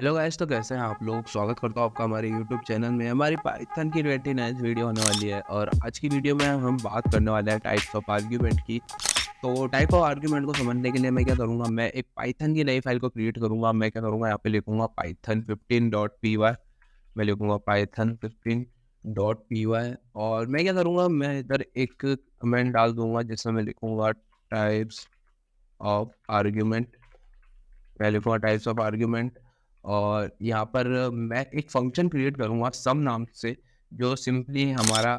Hello guys, तो कैसे हैं आप लोग। स्वागत करता हूँ आपका हमारे यूट्यूब चैनल में। हमारी पाइथन की 29 वीडियो होने वाली है और आज की वीडियो में हम बात करने वाले हैं टाइप्स ऑफ आर्ग्यूमेंट की। तो टाइप ऑफ आर्ग्यूमेंट को समझने के लिए मैं क्या करूँगा, मैं एक पाइथन की नई फाइल को क्रिएट करूँगा। मैं क्या करूँगा, यहाँ पे लिखूँगा पाइथन 15.py। मैं लिखूँगा पाइथन 15.py और मैं क्या करूँगा, मैं इधर एक कमेंट डाल दूँगा जिसमें मैं लिखूँगा टाइप्स ऑफ आर्ग्यूमेंट। मैं लिखूँगा टाइप्स ऑफ आर्ग्यूमेंट और यहाँ पर मैं एक फंक्शन क्रिएट करूँगा सम नाम से, जो सिंपली हमारा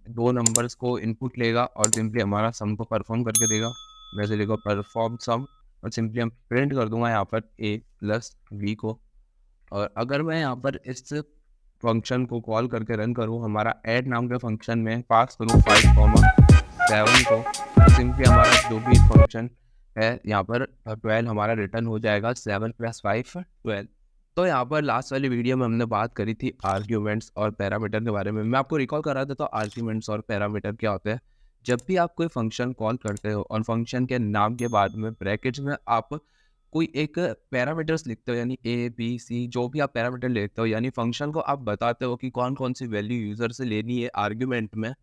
2 नंबर्स को इनपुट लेगा और सिंपली हमारा सम को परफॉर्म करके देगा। मैं इसे लिखूँगा परफॉर्म सम और सिंपली हम प्रिंट कर दूँगा यहाँ पर a प्लस b को। और अगर मैं यहाँ पर इस फंक्शन को कॉल करके रन करूँ, हमारा ऐड नाम के फंक्शन में पास करूँ 5, 7 को, तो सिंपली हमारा जो भी फंक्शन है यहाँ पर 12 हमारा रिटर्न हो जाएगा। 7 + 5 12। तो यहाँ पर लास्ट वाली वीडियो में हमने बात करी थी आर्ग्यूमेंट्स और पैरामीटर के बारे में। मैं आपको रिकॉल करा देता हूँ आर्ग्यूमेंट्स और पैरामीटर क्या होते हैं। जब भी आप कोई फंक्शन कॉल करते हो और फंक्शन के नाम के बाद में ब्रैकेट्स में आप कोई एक पैरामीटर्स लिखते हो, यानी ए बी सी जो भी आप पैरामीटर लेते हो, यानी फंक्शन को आप बताते हो कि कौन कौन सी वैल्यू यूजर से लेनी है आर्ग्यूमेंट में,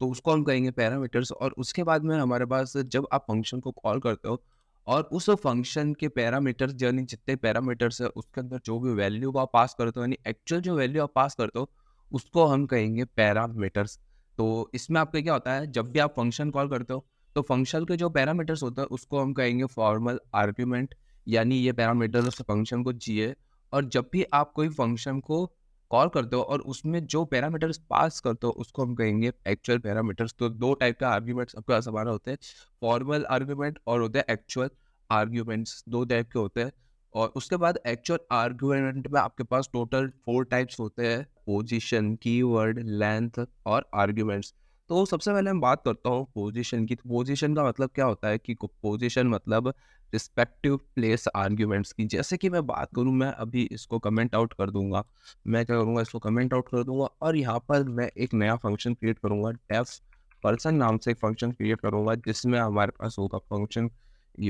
तो उसको हम कहेंगे पैरामीटर्स। और उसके बाद में हमारे पास जब आप फंक्शन को कॉल करते हो और उस फंक्शन के पैरामीटर्स यानी जितने पैरामीटर्स है उसके अंदर जो भी वैल्यू आप पास करते हो, यानी एक्चुअल जो वैल्यू आप पास करते हो, उसको हम कहेंगे पैरामीटर्स। तो इसमें आपका क्या होता है, जब भी आप फंक्शन कॉल करते हो तो फंक्शन के जो पैरामीटर्स होता है उसको हम कहेंगे फॉर्मल आर्ग्यूमेंट, यानी ये पैरामीटर्स उस फंक्शन को चाहिए। और जब भी आप कोई फंक्शन को कॉल करते हो और उसमें जो पैरामीटर्स पास करते हो उसको हम कहेंगे एक्चुअल पैरामीटर्स। तो 2 टाइप का आर्ग्यूमेंट्स आपके पास हमारा होते हैं, फॉर्मल आर्ग्यूमेंट और होते हैं एक्चुअल आर्ग्यूमेंट्स। 2 टाइप के होते हैं। और उसके बाद एक्चुअल आर्ग्यूमेंट में आपके पास टोटल 4 टाइप्स होते हैं, पोजीशन, कीवर्ड, लेंथ और आर्ग्यूमेंट्स। तो सबसे पहले मैं बात करता हूँ पोजीशन की। तो पोजीशन का मतलब क्या होता है कि पोजीशन मतलब रिस्पेक्टिव प्लेस आर्ग्यूमेंट्स की। जैसे कि मैं बात करूँ, मैं अभी इसको कमेंट आउट कर दूंगा। मैं क्या करूँगा, इसको कमेंट आउट कर दूंगा और यहाँ पर मैं एक नया फंक्शन क्रिएट करूँगा। डेफ पर्सन नाम से एक फंक्शन क्रिएट करूँगा जिसमें हमारे पास होगा फंक्शन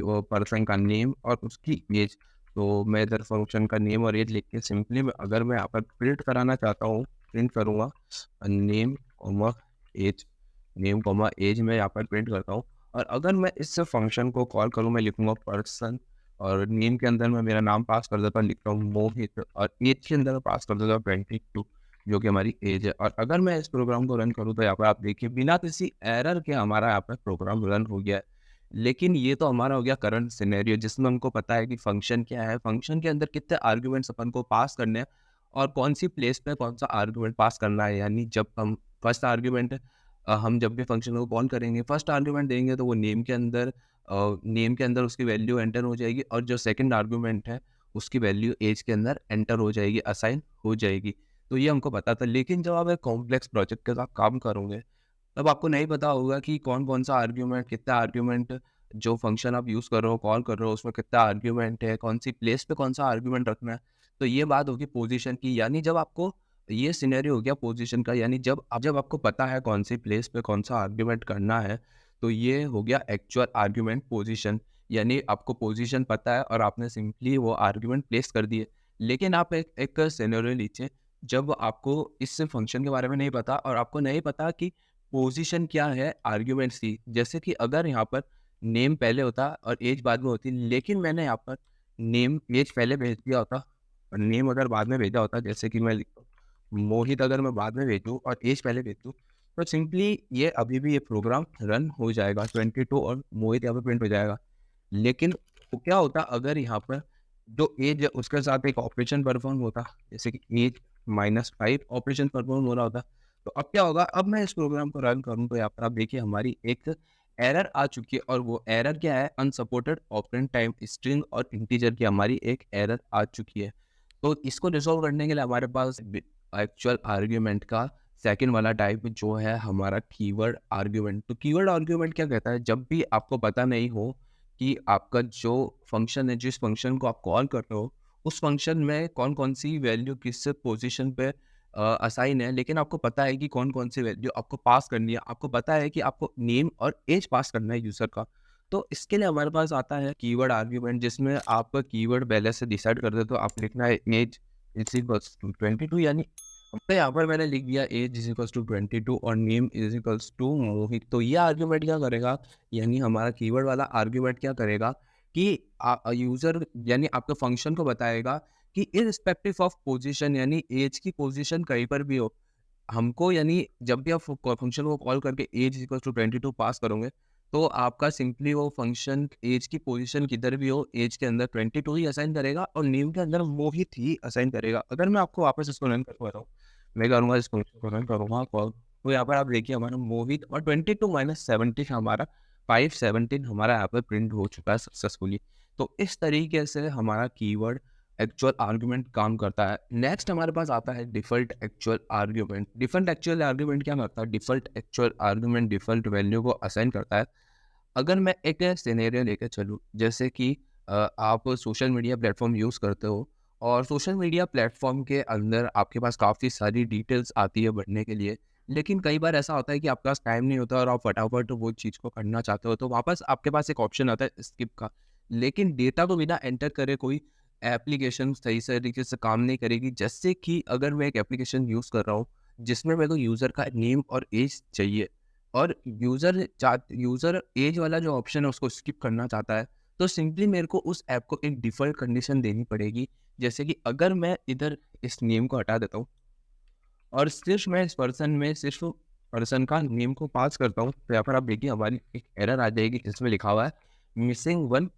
वो पर्सन का नेम और उसकी एज। तो मैं इधर फंक्शन का नेम और एज लिख के सिंपली अगर मैं यहाँ पर प्रिंट कराना चाहता हूँ, प्रिंट करूँगा name comma age. Name comma age मैं यहाँ पर प्रिंट करता हूँ। और अगर मैं इस फंक्शन को कॉल करूँ, मैं लिखूँगा पर्सन और नेम के अंदर मैं मेरा नाम पास कर देता हूँ, लिखता हूँ मोहित। और एज के अंदर मैं पास कर देता हूँ 22, जो कि हमारी एज है। और अगर मैं इस प्रोग्राम को रन करूँ तो यहाँ पर आप देखिए बिना किसी एरर के हमारा यहाँ पर प्रोग्राम रन हो गया है। लेकिन ये तो हमारा हो गया करंट सिनेरियो जिसमें हमको पता है कि फंक्शन क्या है, फंक्शन के अंदर कितने आर्ग्यूमेंट्स अपन को पास करने हैं और कौन सी प्लेस पे कौन सा आर्ग्यूमेंट पास करना है। यानी जब हम फर्स्ट आर्ग्यूमेंट हम जब भी फंक्शन को कॉल करेंगे, फर्स्ट आर्ग्यूमेंट देंगे तो वो नेम के अंदर उसकी वैल्यू एंटर हो जाएगी और जो सेकंड आर्ग्यूमेंट है उसकी वैल्यू एज के अंदर एंटर हो जाएगी, असाइन हो जाएगी। तो ये हमको पता था। लेकिन जब आप एक कॉम्प्लेक्स प्रोजेक्ट के साथ काम करोगे तब आपको नहीं पता होगा कि कौन-कौन सा आर्ग्यूमेंट, कितना आर्ग्यूमेंट, जो फंक्शन आप यूज़ कर रहे हो, कॉल कर रहे हो, उसमें कितना आर्ग्यूमेंट है, कौन-सी प्लेस पे कौन-सा आर्ग्यूमेंट रखना है। तो ये बात होगी पोज़ीशन की। यानी जब आपको ये सिनेरियो हो गया पोज़ीशन का, यानी जब आपको पता है कौन-सी प्लेस पे कौन-सा आर्ग्यूमेंट करना है, तो ये हो गया एक्चुअल आर्ग्यूमेंट पोज़ीशन। यानी आपको पोज़ीशन पता है और आपने सिंपली वो आर्ग्यूमेंट प्लेस कर दिए। लेकिन आप एक एक सिनेरियो लीजिए, जब आपको इस फंक्शन के बारे में नहीं पता और आपको नहीं पता कि पोजीशन क्या है आर्ग्यूमेंट्स की। जैसे कि अगर यहाँ पर नेम पहले होता और एज बाद में होती, लेकिन मैंने यहाँ पर नेम एज पहले भेज दिया होता और नेम अगर बाद में भेजा होता, जैसे कि मैं लिखता हूँ मोहित, अगर मैं बाद में भेजूँ और एज पहले भेज दूँ, तो सिंपली ये अभी भी ये प्रोग्राम रन हो जाएगा। 22 और मोहित यहाँ पे प्रिंट हो जाएगा। लेकिन वो क्या होता अगर यहाँ पर जो एज है उसके साथ एक ऑपरेशन परफॉर्म होता, जैसे कि एज -5 ऑपरेशन परफॉर्म हो रहा होता। तो अब क्या होगा, अब मैं इस प्रोग्राम को रन करूँ तो यहाँ पर आप देखिए हमारी एक एरर आ चुकी है। और वो एरर क्या है, अनसपोर्टेड ऑपरेंड टाइम स्ट्रिंग और इंटीजर की हमारी एक एरर आ चुकी है। तो इसको रिज़ॉल्व करने के लिए हमारे पास एक्चुअल आर्ग्यूमेंट का सेकंड वाला टाइप जो है हमारा कीवर्ड आर्ग्यूमेंट। तो कीवर्ड आर्ग्यूमेंट क्या कहता है, जब भी आपको पता नहीं हो कि आपका जो फंक्शन है, जिस फंक्शन को आप कॉल कर रहे हो, उस फंक्शन में कौन-कौन सी वैल्यू किस पोज़ीशन पे असाइन है, लेकिन आपको पता है कि कौन-कौन सी वैल्यू आपको पास करनी है। आपको पता है कि आपको नेम और एज पास करना है यूज़र का। तो इसके लिए हमारे पास आता है कीवर्ड आर्ग्यूमेंट, जिसमें आपका कीवर्ड पहले से डिसाइड कर दे। तो आप लिखना है एज इज इक्वल्स टू 22, यानी तो यहाँ पर मैंने लिख दिया एज इज इक्वल्स टू 22 और नेम इज इक्वल्स टू मोहित। तो ये आर्ग्यूमेंट क्या करेगा, यानी हमारा कीवर्ड वाला आर्ग्यूमेंट क्या करेगा कि यूजर यानी आपके फंक्शन को बताएगा कि इररिस्पेक्टिव ऑफ पोजीशन, यानी एज की पोजीशन कहीं पर भी हो, हमको यानी जब भी आप फंक्शन को कॉल करके एज इक्वल टू 22 पास करोगे, तो आपका सिंपली वो फंक्शन एज की पोजीशन किधर भी हो, एज के अंदर 22 ही असाइन करेगा और नेम के अंदर मोहित ही असाइन करेगा। अगर मैं आपको वापस इसको रन करवा रहा हूँ, मैं करूँगा इसको रन करूँगा कॉल, तो यहाँ पर आप देखिए हमारा मोहित और 22 माइनस 17 हमारा 517 हमारा यहाँ पर प्रिंट हो चुका है सक्सेसफुली। तो इस तरीके से हमारा कीवर्ड एक्चुअल आर्ग्यूमेंट काम करता है। नेक्स्ट हमारे पास आता है default actual argument. Default actual argument क्या करता है, default actual argument default value को असाइन करता है। अगर मैं एक सिनेरियो लेकर चलूँ, जैसे कि आप सोशल मीडिया प्लेटफॉर्म यूज़ करते हो और सोशल मीडिया प्लेटफॉर्म के अंदर आपके पास काफ़ी सारी डिटेल्स आती है भरने के लिए, लेकिन कई बार ऐसा होता है कि आपके पास टाइम नहीं होता और आप फटाफट वो चीज़ को करना चाहते हो, तो वापस आपके पास एक ऑप्शन आता है स्किप का। लेकिन डेटा को बिना एंटर करे कोई एप्लीकेशन सही तरीके से काम नहीं करेगी। जैसे कि अगर मैं एक एप्लीकेशन यूज़ कर रहा हूँ, जिसमें मेरे को यूज़र का नेम और एज चाहिए और यूज़र एज वाला जो ऑप्शन है उसको स्किप करना चाहता है, तो सिंपली मेरे को उस ऐप को एक डिफ़ॉल्ट कंडीशन देनी पड़ेगी। जैसे कि अगर मैं इधर इस नेम को हटा देता हूँ और सिर्फ़ मैं इस पर्सन में सिर्फ़ पर्सन का नेम को पास करता हूँ, तो यहाँ पर आप देखिए हमारी एक एरर आ जाएगी जिसमें लिखा हुआ है missing one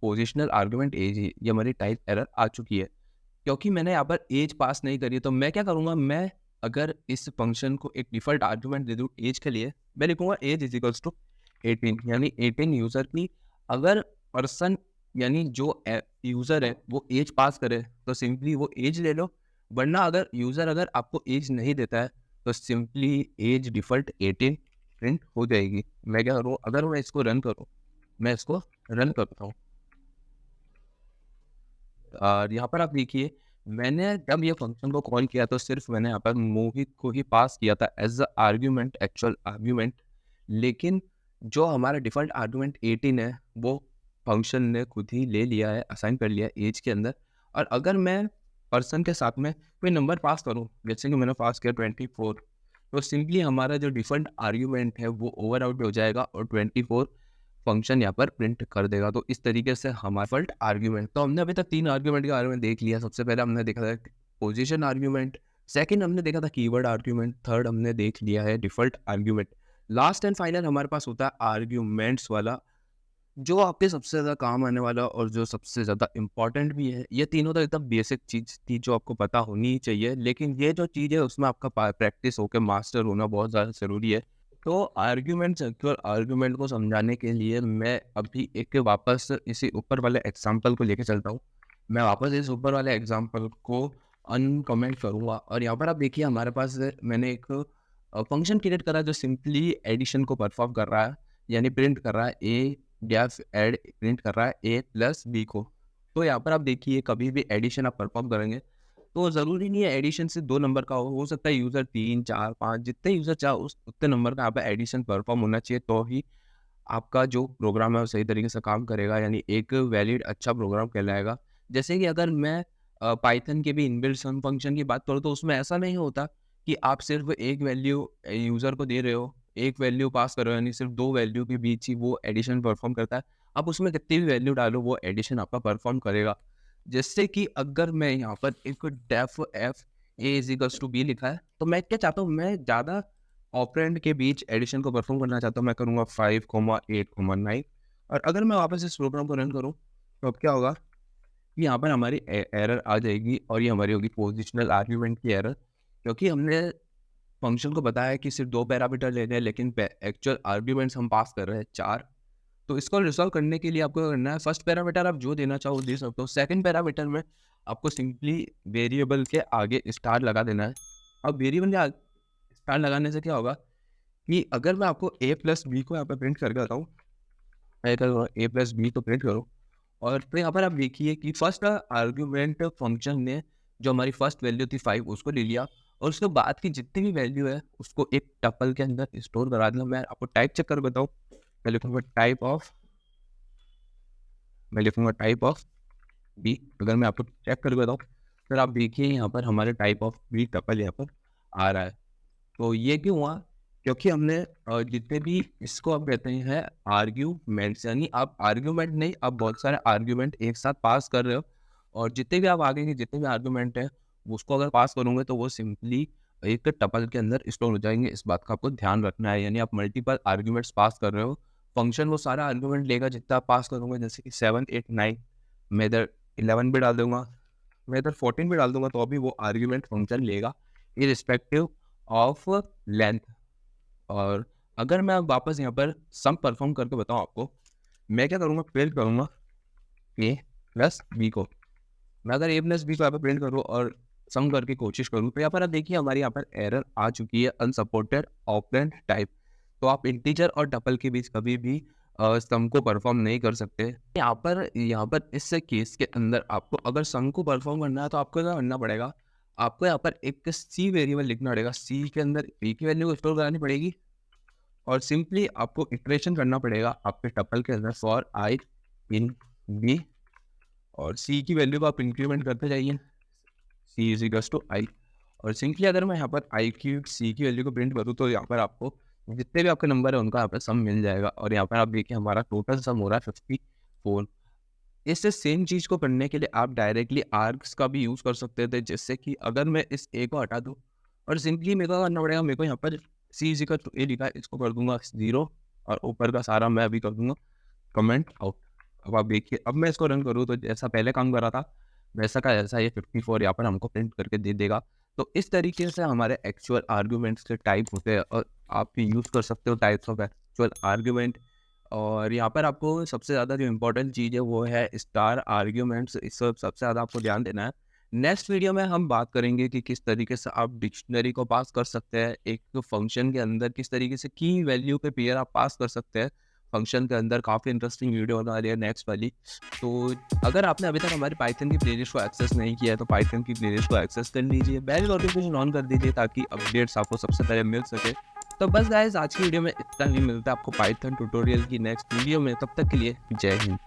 positional argument age ही। ये हमारी टाइप एरर आ चुकी है क्योंकि मैंने यहाँ पर एज पास नहीं करी। तो मैं क्या करूँगा, मैं अगर इस फंक्शन को एक डिफ़ॉल्ट आर्गुमेंट दे दूँ एज के लिए, मैं लिखूँगा एज इज इक्वल्स टू 18, यानी 18 यूज़र की अगर पर्सन यानी जो यूज़र है वो एज पास करे तो सिंपली वो एज ले लो, वरना अगर यूज़र अगर आपको एज नहीं देता है तो सिंपली एज डिफ़ॉल्ट 18 प्रिंट हो जाएगी। मैं क्या करूँ, अगर मैं इसको रन करूँ, मैं इसको रन करता हूँ और यहाँ पर आप देखिए मैंने जब ये फंक्शन को कॉल किया तो सिर्फ मैंने यहाँ पर मोहित को ही पास किया था as a argument, actual argument. लेकिन जो हमारा डिफ़ॉल्ट आर्ग्यूमेंट 18 है वो फंक्शन ने खुद ही ले लिया है, असाइन कर लिया है एज के अंदर। और अगर मैं पर्सन के साथ में कोई नंबर पास करूँ, जैसे कि मैंने पास किया 24, तो सिंपली हमारा जो डिफ़ॉल्ट आर्ग्यूमेंट है वो ओवर आउट हो जाएगा और 24 फंक्शन यहाँ पर प्रिंट कर देगा। तो इस तरीके से हमारा डिफ़ॉल्ट आर्ग्यूमेंट, तो हमने अभी तक 3 आर्ग्यूमेंट के बारे में देख लिया। सबसे पहले हमने देखा था पोजीशन आर्ग्यूमेंट, सेकंड हमने देखा था कीवर्ड आर्ग्यूमेंट, थर्ड हमने देख लिया है default argument. Last and final हमारे पास होता है आर्ग्यूमेंट्स वाला, जो आपके सबसे ज़्यादा काम आने वाला और जो सबसे ज़्यादा इम्पोर्टेंट भी है। ये तीनों तो एकदम बेसिक चीज़ थी जो आपको पता होनी ही चाहिए, लेकिन ये जो चीज़ है उसमें आपका प्रैक्टिस होकर मास्टर होना बहुत ज़्यादा ज़रूरी है। तो आर्ग्यूमेंट एक्चुअल आर्ग्यूमेंट को समझाने के लिए मैं अभी एक वापस इसी ऊपर वाले एग्जाम्पल को लेके चलता हूँ। मैं वापस इस ऊपर वाले एग्जाम्पल को अनकमेंट करूँगा और यहाँ पर आप देखिए हमारे पास मैंने एक फंक्शन क्रिएट करा जो सिंपली एडिशन को परफॉर्म कर रहा है, यानी प्रिंट कर रहा है ए डेफ एड प्रिंट कर रहा है ए प्लस बी को। तो यहाँ पर आप देखिए कभी भी एडिशन आप परफॉर्म करेंगे तो ज़रूरी नहीं है एडिशन से 2 नंबर का हो सकता है यूज़र 3, 4, 5 जितने यूज़र चाहे उस उतने नंबर का यहाँ पे एडिशन परफॉर्म होना चाहिए, तो ही आपका जो प्रोग्राम है वो सही तरीके से काम करेगा, यानी एक वैलिड अच्छा प्रोग्राम कहलाएगा। जैसे कि अगर मैं पाइथन के भी इनबिल्ट सम फंक्शन की बात करूँ तो उसमें ऐसा नहीं होता कि आप सिर्फ एक वैल्यू यूज़र को दे रहे हो, एक वैल्यू पास कर रहे हो, यानी सिर्फ 2 वैल्यू के बीच ही वो एडिशन परफॉर्म करता है। आप उसमें कितनी भी वैल्यू डालो वो एडिशन आपका परफॉर्म करेगा। जैसे कि अगर मैं यहाँ पर एक def F A is equals to B लिखा है, तो मैं क्या चाहता हूँ, मैं ज़्यादा ऑपरेंड के बीच एडिशन को परफॉर्म करना चाहता हूँ। मैं करूँगा 5, 8, 9 और अगर मैं वापस इस प्रोग्राम को रन करूँ तो अब क्या होगा कि यहाँ पर हमारी एरर आ जाएगी और ये हमारी होगी पोजिशनल आर्ग्यूमेंट की एरर, क्योंकि हमने फंक्शन को बताया कि सिर्फ 2 पैरामीटर लेने हैं लेकिन एक्चुअल आर्ग्यूमेंट्स हम पास कर रहे हैं 4। तो इसको रिज़ॉल्व करने के लिए आपको क्या करना है, फर्स्ट पैरामीटर आप जो देना चाहो दे सकते हो। सेकंड पैरामीटर में आपको सिंपली वेरिएबल के आगे स्टार लगा देना है। अब वेरिएबल के आगे स्टार लगाने से क्या होगा कि अगर मैं आपको ए प्लस बी को यहाँ पे प्रिंट करके बताऊँ, मैं करूँगा ए प्लस बी को प्रिंट करूँ और तो यहाँ पर आप देखिए कि फर्स्ट आर्ग्यूमेंट फंक्शन ने जो हमारी फर्स्ट वैल्यू थी 5 उसको ले लिया और उसके बाद की जितनी भी वैल्यू है उसको एक टपल के अंदर स्टोर करा देना। मैं आपको टाइप चेक कर बताऊँ, मैं लिखूँगा टाइप ऑफ मैं लिखूँगा टाइप ऑफ बी। अगर मैं आपको चेक करके बताऊँ, फिर आप देखिए यहाँ पर हमारे टाइप ऑफ बी टपल यहाँ पर आ रहा है। तो ये क्यों हुआ? क्योंकि हमने जितने भी इसको आप कहते हैं आर्ग्यूमेंट्स, यानी आप आर्ग्यूमेंट नहीं, आप बहुत सारे आर्ग्यूमेंट एक साथ पास कर रहे हो, और जितने भी आप आगे के जितने भी आर्ग्यूमेंट हैं, उसको अगर पास करोगे तो वो सिंपली एक टपल के अंदर स्टोर हो जाएँगे। इस बात का आपको ध्यान रखना है। यानी आप मल्टीपल आर्ग्यूमेंट्स पास कर रहे हो, फंक्शन वो सारा आर्ग्यूमेंट लेगा जितना आप पास करोगे। जैसे कि 7, 8, 9, मैं इधर 11 भी डाल दूँगा, मैं इधर 14 भी डाल दूँगा, तो अभी वो आर्ग्यूमेंट फंक्शन लेगा इर्रिस्पेक्टिव ऑफ लेंथ। और अगर मैं अब वापस यहाँ पर सम परफॉर्म करके बताऊँ आपको, मैं क्या करूँगा, प्रिंट करूँगा ए प्लस बी को। मैं अगर ए प्लस बी को यहाँ पर प्रिंट करूँ और सम करके कोशिश करूँ, तो यहाँ पर आप देखिए हमारी यहाँ पर एरर आ चुकी है, अनसपोर्टेड ऑपरेंड टाइप। तो आप इंटीजर और टपल के बीच कभी भी सम को परफॉर्म नहीं कर सकते। यहाँ पर इस केस के अंदर आपको अगर सम को परफॉर्म करना है, तो आपको क्या करना पड़ेगा, आपको यहाँ पर एक सी वेरिएबल लिखना पड़ेगा। सी के अंदर बी की वैल्यू को स्टोर करानी पड़ेगी, और सिंपली आपको इटरेशन करना पड़ेगा आपके टपल के अंदर फॉर आई इन बी, और सी की वैल्यू को आप इंक्रीमेंट करते जाइए, सी इज इक्वल्स टू आई। और सिंपली अगर मैं यहाँ पर आई की सी की वैल्यू को प्रिंट करूँ, तो यहाँ पर आपको जितने भी आपके नंबर है उनका यहाँ पर सम मिल जाएगा। और यहाँ पर आप देखिए हमारा टोटल सम हो रहा है 54। इससे सेम चीज़ को करने के लिए आप डायरेक्टली आर्क्स का भी यूज़ कर सकते थे, जिससे कि अगर मैं इस ए को हटा दूँ और सिंपली मेरे को करना पड़ेगा, मेरे को यहाँ पर सी इज इक्वल टू ए लिखा है, इसको कर दूंगा 0, और ऊपर का सारा मैं अभी कर दूंगा कमेंट आउट। अब आप देखिए, अब मैं इसको रन करूँ तो जैसा पहले काम करा था वैसा का ऐसा ये 54 यहाँ पर हमको प्रिंट करके दे देगा। तो इस तरीके से हमारे एक्चुअल आर्ग्यूमेंट्स के टाइप होते हैं, और आप यूज़ कर सकते हो टाइप्स ऑफ एक्चुअल आर्ग्यूमेंट। और यहाँ पर आपको सबसे ज़्यादा जो इम्पोर्टेंट चीज़ है वो है स्टार आर्ग्यूमेंट्स, इस सब सबसे ज़्यादा आपको ध्यान देना है। नेक्स्ट वीडियो में हम बात करेंगे कि किस तरीके से आप डिक्शनरी को पास कर सकते हैं एक फंक्शन के अंदर, किस तरीके से की वैल्यू पे पेयर आप पास कर सकते हैं फंक्शन के अंदर। काफ़ी इंटरेस्टिंग वीडियो होने वाली है नेक्स्ट वाली। तो अगर आपने अभी तक हमारी पाइथन की प्लेलिस्ट को एक्सेस नहीं किया है, तो पाइथन की प्लेलिस्ट को एक्सेस कर लीजिए, बेल नोटिफिकेशन ऑन कर दीजिए ताकि अपडेट्स आपको सबसे पहले मिल सके। तो बस गाइस, आज की वीडियो में इतना ही। मिलता है आपको पाइथन ट्यूटोरियल की नेक्स्ट वीडियो में, तब तक के लिए जय हिंद।